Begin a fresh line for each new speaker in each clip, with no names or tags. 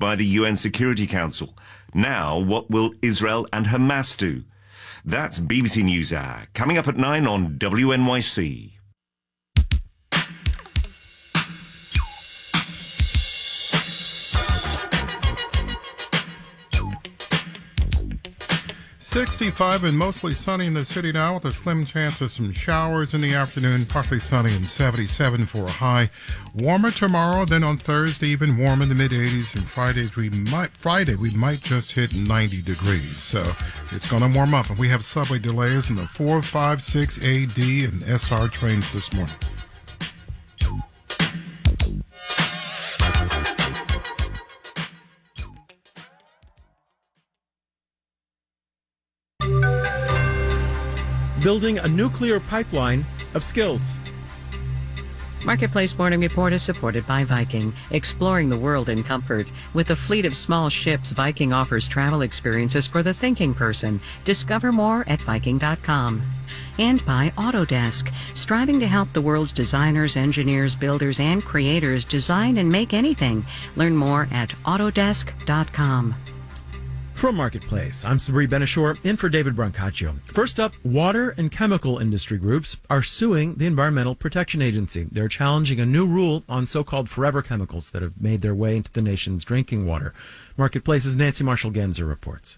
by the UN Security Council. Now, what will Israel and Hamas do? That's BBC News Hour, coming up at 9 on WNYC.
.65 and mostly sunny in the city now with a slim chance of some showers in the afternoon, partly sunny and 77 for a high. Warmer tomorrow, then on Thursday even warm in the mid-80s, and Friday we might just hit 90 degrees. So it's going to warm up, and we have subway delays in the 4, 5, 6, AD and SR trains this morning.
Building a nuclear pipeline of skills.
Marketplace Morning Report is supported by Viking, exploring the world in comfort. With a fleet of small ships, Viking offers travel experiences for the thinking person. Discover more at Viking.com. And by Autodesk, striving to help the world's designers, engineers, builders, and creators design and make anything. Learn more at Autodesk.com.
From Marketplace, I'm Sabri Benishore, in for David Brancaccio. First up, water and chemical industry groups are suing the Environmental Protection Agency. They're challenging a new rule on so-called forever chemicals that have made their way into the nation's drinking water. Marketplace's Nancy Marshall-Genzer reports.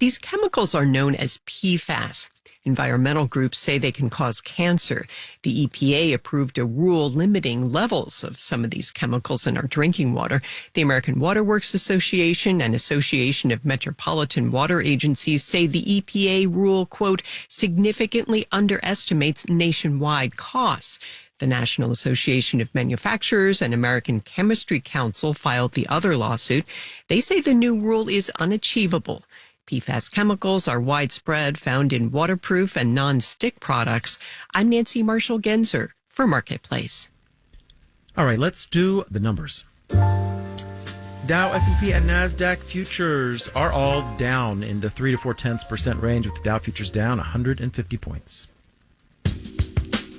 These chemicals are known as PFAS. Environmental groups say they can cause cancer. The EPA approved a rule limiting levels of some of these chemicals in our drinking water. The American Water Works Association and Association of Metropolitan Water Agencies say the EPA rule, quote, significantly underestimates nationwide costs. The National Association of Manufacturers and American Chemistry Council filed the other lawsuit. They say the new rule is unachievable. PFAS chemicals are widespread, found in waterproof and non-stick products. I'm Nancy Marshall-Genzer for Marketplace.
All right, let's do the numbers. Dow, S&P, and NASDAQ futures are all down in the 3 to 4/10% range, with the Dow futures down 150 points.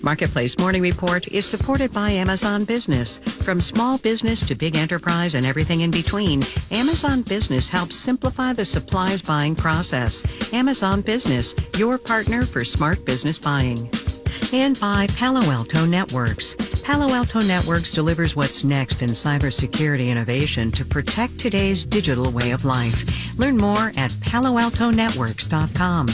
Marketplace Morning Report is supported by Amazon Business. From small business to big enterprise and everything in between, Amazon Business helps simplify the supplies buying process. Amazon Business, your partner for smart business buying. And by Palo Alto Networks. Palo Alto Networks delivers what's next in cybersecurity innovation to protect today's digital way of life. Learn more at paloaltonetworks.com.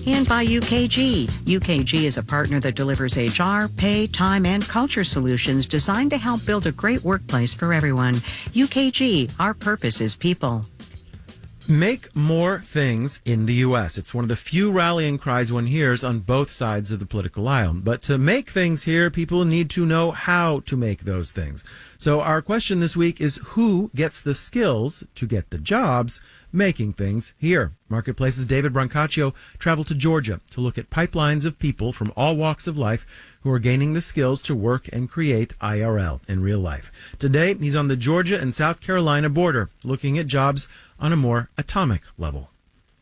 And by UKG. UKG is a partner that delivers HR, pay, time, and culture solutions designed to help build a great workplace for everyone. UKG, our purpose is people.
Make more things in the U.S. It's one of the few rallying cries one hears on both sides of the political aisle. But to make things here, people need to know how to make those things. So our question this week is, who gets the skills to get the jobs making things here? Marketplace's David Brancaccio traveled to Georgia to look at pipelines of people from all walks of life who are gaining the skills to work and create IRL in real life. Today, he's on the Georgia and South Carolina border, looking at jobs on a more atomic level.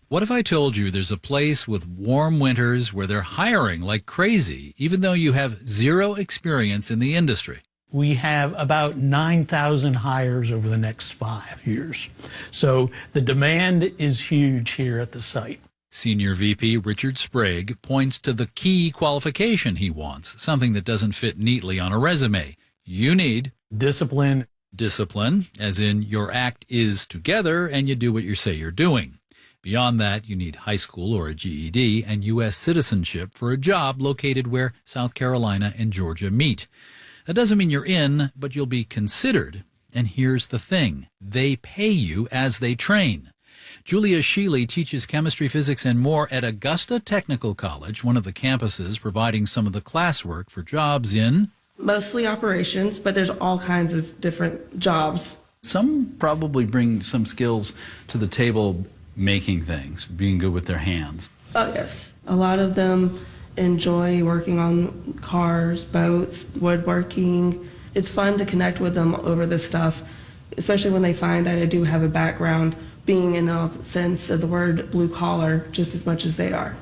What if I told you there's a place with warm winters where they're hiring like crazy, even though you have zero experience in the industry?
We have about 9,000 hires over the next 5 years. So the demand is huge here at the site.
Senior VP Richard Sprague points to the key qualification he wants, something that doesn't fit neatly on a resume. You need
discipline.
Discipline, as in your act is together and you do what you say you're doing. Beyond that, you need high school or a GED and U.S. citizenship for a job located where South Carolina and Georgia meet. That doesn't mean you're in, but you'll be considered. And here's the thing. They pay you as they train. Julia Sheely teaches chemistry, physics, and more at Augusta Technical College, one of the campuses providing some of the classwork for jobs in...
mostly operations, but there's all kinds of different jobs.
Some probably bring some skills to the table making things, being good with their hands.
Oh, yes. A lot of them enjoy working on cars, boats, woodworking. It's fun to connect with them over this stuff, especially when they find that I do have a background being in a sense of the word blue collar just as much as they are.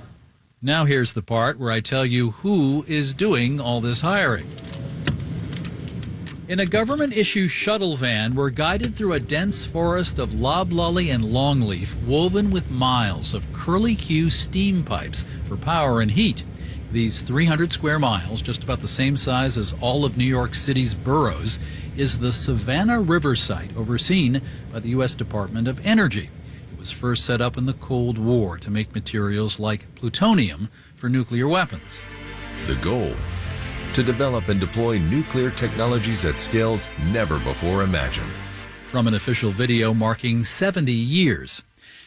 Now here's the part where I tell you who is doing all this hiring. In a government-issue shuttle van, we're guided through a dense forest of loblolly and longleaf woven with miles of curly-Q steam pipes for power and heat. These 300 square miles, just about the same size as all of New York City's boroughs, is the Savannah River site overseen by the U.S. Department of Energy. It was first set up in the Cold War to make materials like plutonium for nuclear weapons.
The goal: to develop and deploy nuclear technologies at scales never before imagined.
From an official video marking 70 years.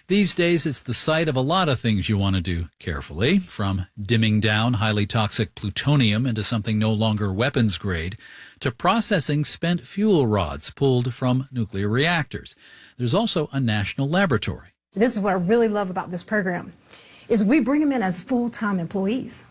These days, it's the site of a lot of things you want to do carefully, from dimming down highly toxic plutonium into something no longer weapons grade, to processing spent fuel rods pulled from nuclear reactors. There's also a national laboratory.
This is what I really love about this program, is we bring them in as full-time employees.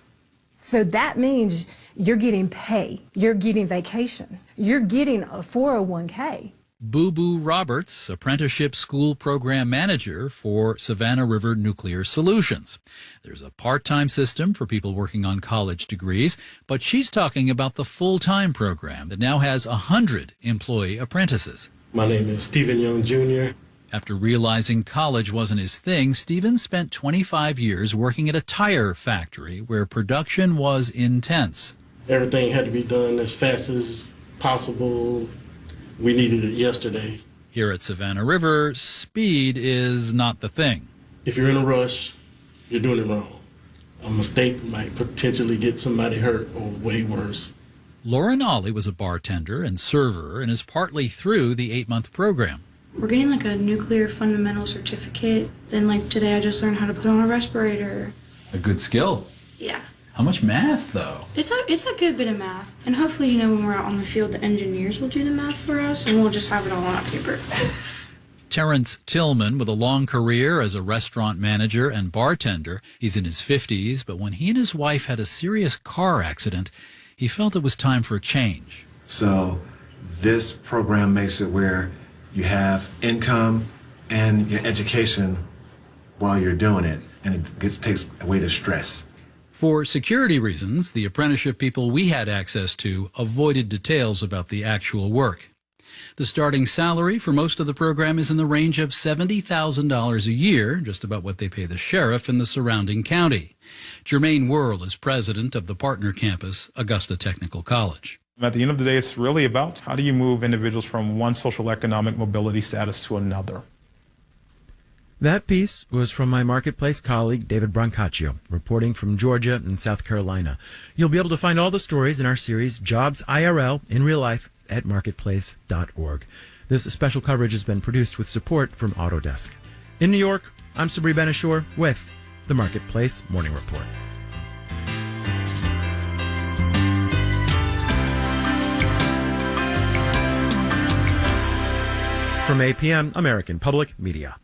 So that means you're getting pay, you're getting vacation, you're getting a 401k.
Boo Boo Roberts, Apprenticeship School Program Manager for Savannah River Nuclear Solutions. There's a part-time system for people working on college degrees, but she's talking about the full-time program that now has 100 employee apprentices.
My name is Stephen Young, Jr.
After realizing college wasn't his thing, Stephen spent 25 years working at a tire factory where production was intense.
Everything had to be done as fast as possible. We needed it yesterday.
Here at Savannah River, speed is not the thing.
If you're in a rush, you're doing it wrong. A mistake might potentially get somebody hurt or way worse.
Lauren Ollie was a bartender and server and is partly through the 8-month program.
We're getting like a nuclear fundamental certificate. Then like today I just learned how to put on a respirator.
A good skill.
Yeah.
How much math, though?
It's a good bit of math. And hopefully, when we're out on the field, the engineers will do the math for us, and we'll just have it all on paper.
Terrence Tillman, with a long career as a restaurant manager and bartender, he's in his 50s, but when he and his wife had a serious car accident, he felt it was time for a change.
So this program makes it where you have income and your education while you're doing it, and it takes away the stress.
For security reasons, the apprenticeship people we had access to avoided details about the actual work. The starting salary for most of the program is in the range of $70,000 a year, just about what they pay the sheriff in the surrounding county. Jermaine Whirl is president of the partner campus, Augusta Technical College.
At the end of the day, it's really about how do you move individuals from one social economic mobility status to another.
That piece was from my Marketplace colleague, David Brancaccio, reporting from Georgia and South Carolina. You'll be able to find all the stories in our series, Jobs IRL, in real life, at marketplace.org. This special coverage has been produced with support from Autodesk. In New York, I'm Sabri Ben-Achour with the Marketplace Morning Report. From APM, American Public Media.